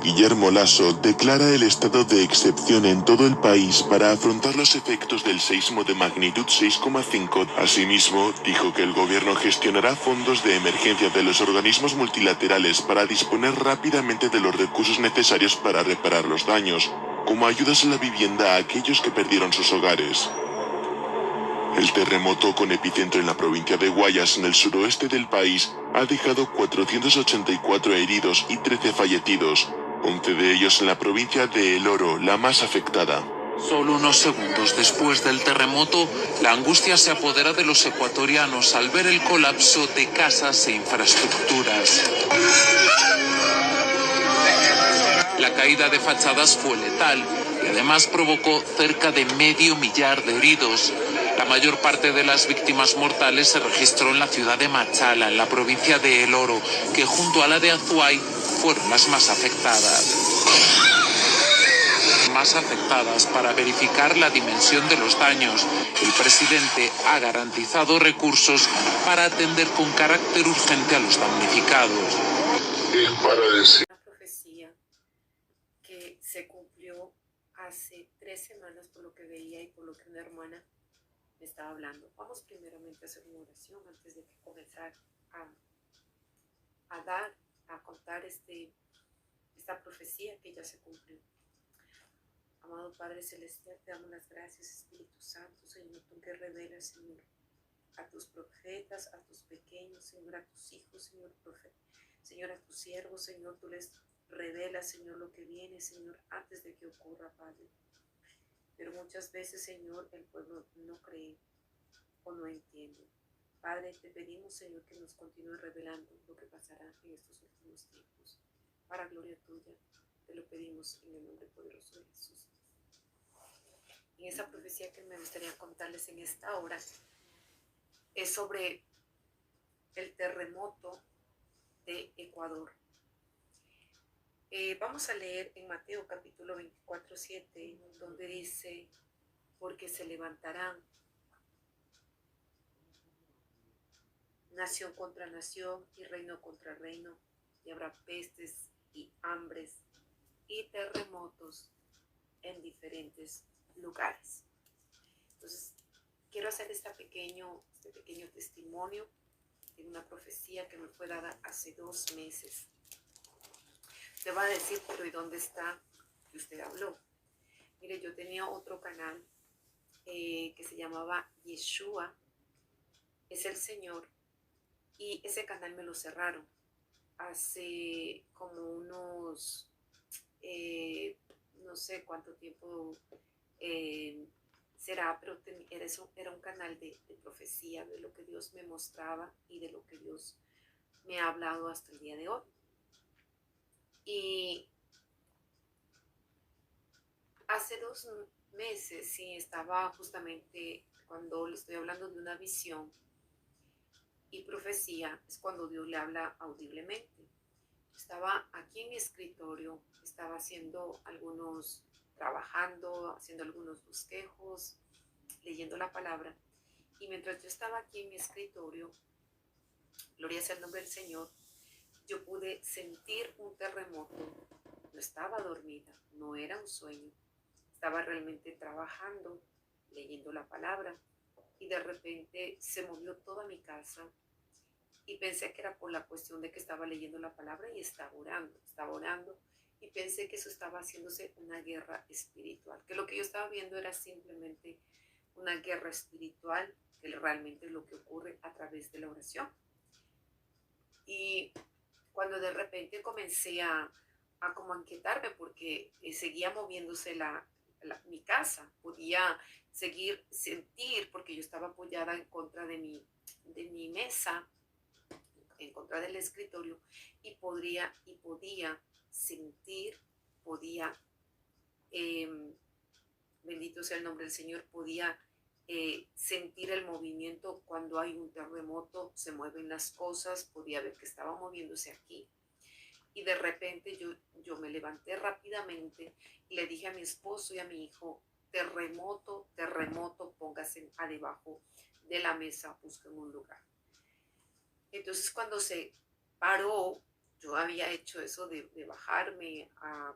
Guillermo Lasso declara el estado de excepción en todo el país para afrontar los efectos del seísmo de magnitud 6,5. Asimismo, dijo que el gobierno gestionará fondos de emergencia de los organismos multilaterales para disponer rápidamente de los recursos necesarios para reparar los daños, como ayudas a la vivienda a aquellos que perdieron sus hogares. El terremoto con epicentro en la provincia de Guayas, en el suroeste del país, ha dejado 484 heridos y 13 fallecidos, 11 de ellos en la provincia de El Oro, la más afectada. Solo unos segundos después del terremoto, la angustia se apodera de los ecuatorianos al ver el colapso de casas e infraestructuras. La caída de fachadas fue letal y además provocó cerca de 500.000 de heridos. La mayor parte de las víctimas mortales se registró en la ciudad de Machala, en la provincia de El Oro, que junto a la de Azuay fueron las más afectadas. Para verificar la dimensión de los daños, el presidente ha garantizado recursos para atender con carácter urgente a los damnificados. Una profecía que se cumplió hace 3 semanas, por lo que veía y por lo que una hermana me estaba hablando. Vamos primeramente a hacer una oración antes de comenzar a contar esta profecía que ya se cumplió. Amado Padre Celestial, te damos las gracias, Espíritu Santo, Señor, tú que revelas, Señor, a tus profetas, a tus pequeños, Señor, a tus hijos, Señor, Señor, a tus siervos, Señor, tú les revelas, Señor, lo que viene, Señor, antes de que ocurra, Padre. Pero muchas veces, Señor, el pueblo no cree o no entiende. Padre, te pedimos, Señor, que nos continúe revelando lo que pasará en estos últimos tiempos. Para gloria tuya, te lo pedimos en el nombre poderoso de Jesús. En esa profecía que me gustaría contarles en esta hora es sobre el terremoto de Ecuador. Vamos a leer en Mateo capítulo 24, 7, donde dice: porque se levantarán nación contra nación y reino contra reino, y habrá pestes y hambres y terremotos en diferentes lugares. Entonces, quiero hacer este pequeño testimonio de una profecía que me fue dada hace 2 meses. Te va a decir, pero ¿y dónde está que usted habló? Mire, yo tenía otro canal que se llamaba Yeshua es el Señor, y ese canal me lo cerraron hace como unos no sé cuánto tiempo será, pero era un canal de profecía, de lo que Dios me mostraba y de lo que Dios me ha hablado hasta el día de hoy. Y hace 2 meses, sí, estaba justamente cuando le estoy hablando de una visión y profecía, es cuando Dios le habla audiblemente. Estaba aquí en mi escritorio, estaba trabajando, haciendo algunos bosquejos, leyendo la palabra. Y mientras yo estaba aquí en mi escritorio, gloria sea el nombre del Señor, yo pude sentir un terremoto. No estaba dormida, no era un sueño. Estaba realmente trabajando, leyendo la palabra, y de repente se movió toda mi casa. Y pensé que era por la cuestión de que estaba leyendo la palabra y estaba orando, y pensé que eso estaba haciéndose una guerra espiritual, que lo que yo estaba viendo era simplemente una guerra espiritual, que realmente es lo que ocurre a través de la oración. Y cuando de repente comencé a como inquietarme, porque seguía moviéndose mi casa, podía sentir, porque yo estaba apoyada en contra de mi mesa, en contra del escritorio, y podía sentir, bendito sea el nombre del Señor, podía sentir el movimiento. Cuando hay un terremoto se mueven las cosas, podía ver que estaba moviéndose aquí. Y de repente yo me levanté rápidamente y le dije a mi esposo y a mi hijo: terremoto, póngase debajo de la mesa, busquen un lugar. Entonces, cuando se paró, yo había hecho eso de bajarme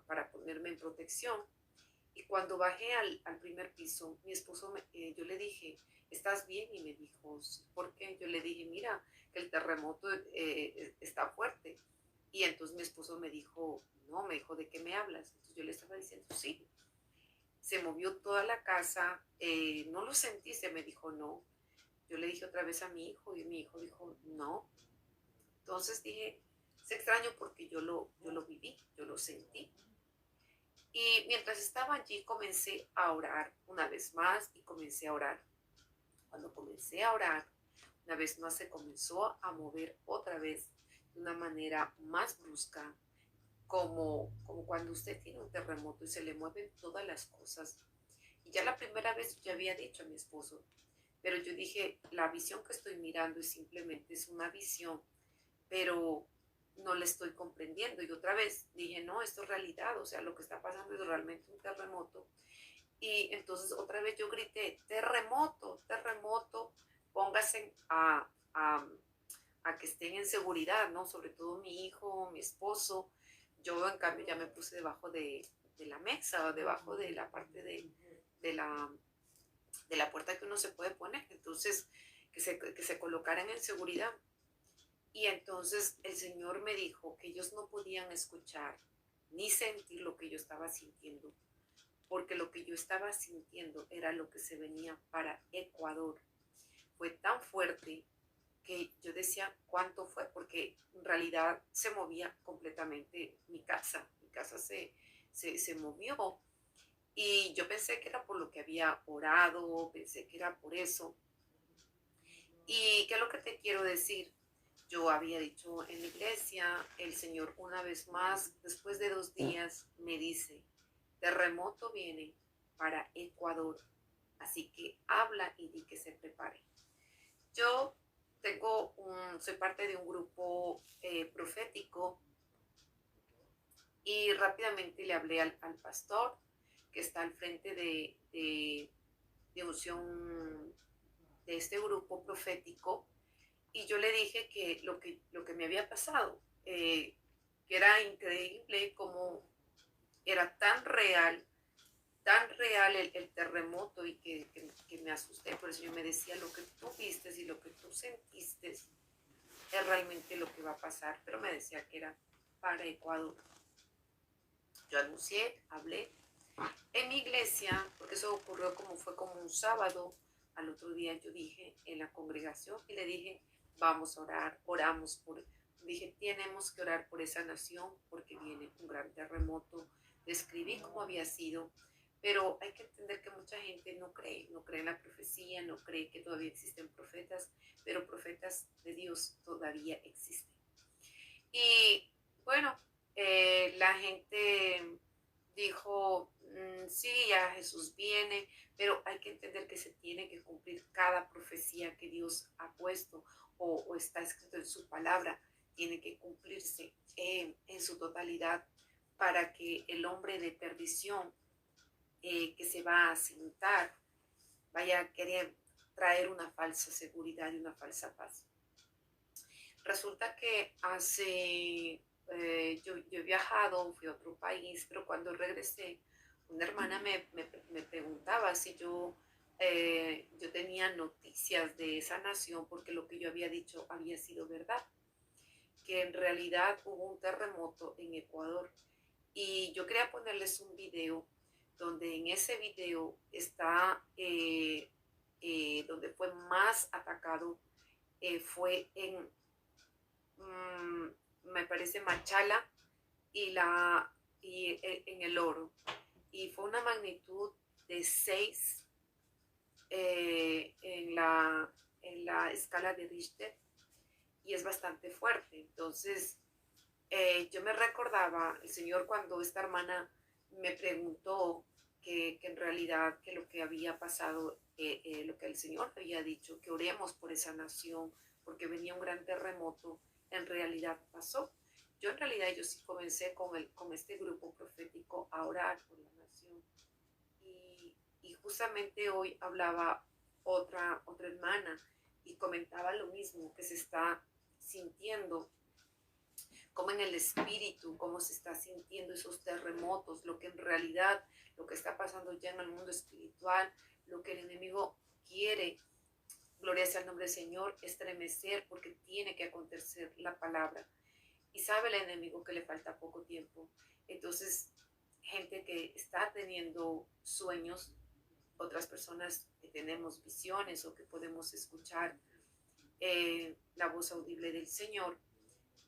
para ponerme en protección. Y cuando bajé al primer piso, mi esposo, yo le dije, ¿estás bien? Y me dijo, sí, ¿por qué? Yo le dije, mira, que el terremoto está fuerte. Y entonces mi esposo me dijo, no, me dijo, ¿de qué me hablas? Entonces yo le estaba diciendo, sí, se movió toda la casa, no lo sentiste, me dijo, no. Yo le dije otra vez a mi hijo y mi hijo dijo, no. Entonces dije, es extraño porque yo lo viví, yo lo sentí. Y mientras estaba allí comencé a orar una vez más y comencé a orar. Cuando comencé a orar, una vez más se comenzó a mover otra vez de una manera más brusca, como cuando usted tiene un terremoto y se le mueven todas las cosas. Y ya la primera vez yo había dicho a mi esposo, pero yo dije, la visión que estoy mirando es una visión, pero no la estoy comprendiendo. Y otra vez dije, no, esto es realidad, o sea, lo que está pasando es realmente un terremoto. Y entonces otra vez yo grité, terremoto, terremoto, póngase a que estén en seguridad, ¿no? Sobre todo mi hijo, mi esposo. Yo en cambio ya me puse debajo de la mesa, debajo de la parte de la, de la puerta que uno se puede poner. Entonces, que se colocaran en seguridad. Y entonces el Señor me dijo que ellos no podían escuchar ni sentir lo que yo estaba sintiendo, porque lo que yo estaba sintiendo era lo que se venía para Ecuador. Fue tan fuerte que yo decía cuánto fue, porque en realidad se movía completamente mi casa. Mi casa se movió y yo pensé que era por lo que había orado, pensé que era por eso. ¿Y qué es lo que te quiero decir? Yo había dicho en la iglesia, el Señor una vez más, después de 2 días, me dice, terremoto viene para Ecuador, así que habla y di que se prepare. Yo soy parte de un grupo profético y rápidamente le hablé al pastor que está al frente de unción de este grupo profético. Y yo le dije que lo que me había pasado, que era increíble como era tan real el terremoto y que me asusté. Por eso yo me decía, lo que tú viste y lo que tú sentiste es realmente lo que va a pasar. Pero me decía que era para Ecuador. Yo anuncié, hablé en mi iglesia, porque eso fue como un sábado. Al otro día yo dije en la congregación y le dije, vamos a orar, dije, tenemos que orar por esa nación porque viene un gran terremoto. Describí cómo había sido, pero hay que entender que mucha gente no cree en la profecía, no cree que todavía existen profetas, pero profetas de Dios todavía existen. Y bueno, la gente dijo, sí, ya Jesús viene, pero hay que entender que se tiene que cumplir cada profecía que Dios ha puesto o está escrito en su palabra, tiene que cumplirse en su totalidad para que el hombre de perdición que se va a sentar vaya a querer traer una falsa seguridad y una falsa paz. Resulta que yo he viajado, fui a otro país, pero cuando regresé, una hermana me preguntaba si yo tenía noticias de esa nación porque lo que yo había dicho había sido verdad, que en realidad hubo un terremoto en Ecuador. Y yo quería ponerles un video donde en ese video está donde fue más atacado, fue me parece Machala y en el Oro. Y fue una magnitud de 6 en la escala de Richter y es bastante fuerte. Entonces, yo me recordaba, el Señor, cuando esta hermana me preguntó que en realidad que lo que había pasado, lo que el Señor había dicho, que oremos por esa nación, porque venía un gran terremoto, en realidad pasó. Yo en realidad yo sí comencé con este grupo profético a orar por la nación. Y justamente hoy hablaba otra hermana y comentaba lo mismo, que se está sintiendo cómo en el espíritu, cómo se está sintiendo esos terremotos, lo que en realidad, lo que está pasando ya en el mundo espiritual, lo que el enemigo quiere, gloria sea el nombre del Señor, estremecer, porque tiene que acontecer la palabra. Y sabe el enemigo que le falta poco tiempo. Entonces, gente que está teniendo sueños, otras personas que tenemos visiones o que podemos escuchar la voz audible del Señor,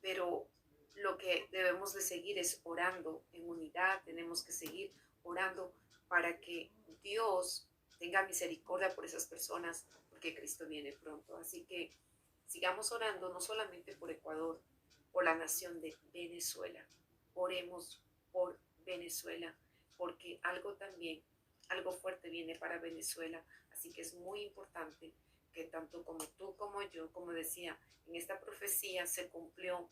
pero lo que debemos de seguir es orando en unidad. Tenemos que seguir orando para que Dios tenga misericordia por esas personas, porque Cristo viene pronto. Así que sigamos orando, no solamente por Ecuador, por la nación de Venezuela. Oremos por Venezuela, porque algo fuerte viene para Venezuela. Así que es muy importante que tanto como tú como yo, como decía, en esta profecía se cumplió.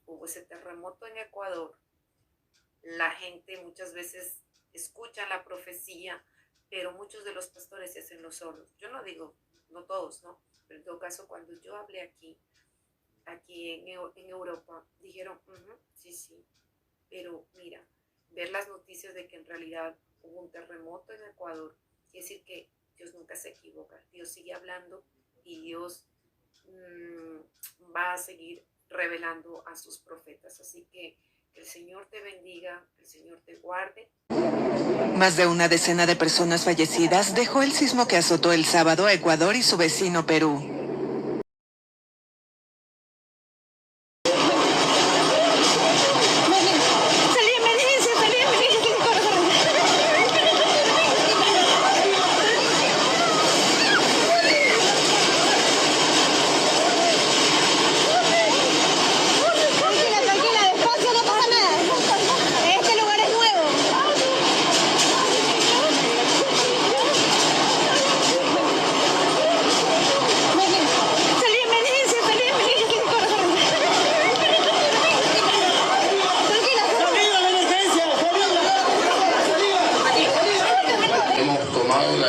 Hubo ese terremoto en Ecuador. La gente muchas veces escucha la profecía, pero muchos de los pastores se hacen los sordos. Yo no digo, no todos, ¿no? Pero en todo caso, cuando yo hablé aquí en Europa, dijeron, sí, pero mira, ver las noticias de que en realidad hubo un terremoto en Ecuador, quiere decir que Dios nunca se equivoca. Dios sigue hablando y Dios va a seguir revelando a sus profetas. Así que el Señor te bendiga, que el Señor te guarde. Más de una decena de personas fallecidas dejó el sismo que azotó el sábado a Ecuador y su vecino Perú.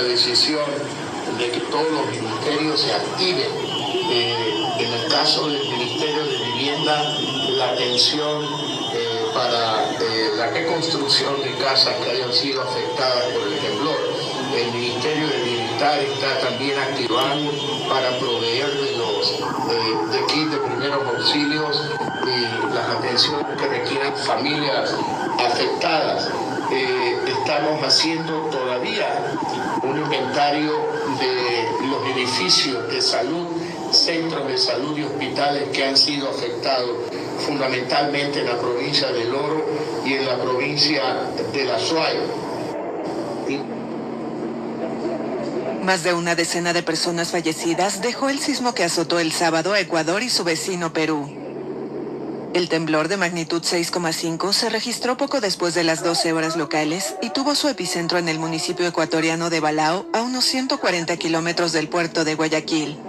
Decisión de que todos los ministerios se activen. En el caso del Ministerio de Vivienda, la atención para la reconstrucción de casas que hayan sido afectadas por el temblor. El Ministerio de Bienestar está también activando para proveer de kits de primeros auxilios y las atenciones que requieran familias afectadas. Estamos haciendo todavía un inventario de los edificios de salud, centros de salud y hospitales que han sido afectados fundamentalmente en la provincia del Oro y en la provincia de La Suay. Más de una decena de personas fallecidas dejó el sismo que azotó el sábado a Ecuador y su vecino Perú. El temblor de magnitud 6,5 se registró poco después de las 12 horas locales y tuvo su epicentro en el municipio ecuatoriano de Balao, a unos 140 kilómetros del puerto de Guayaquil.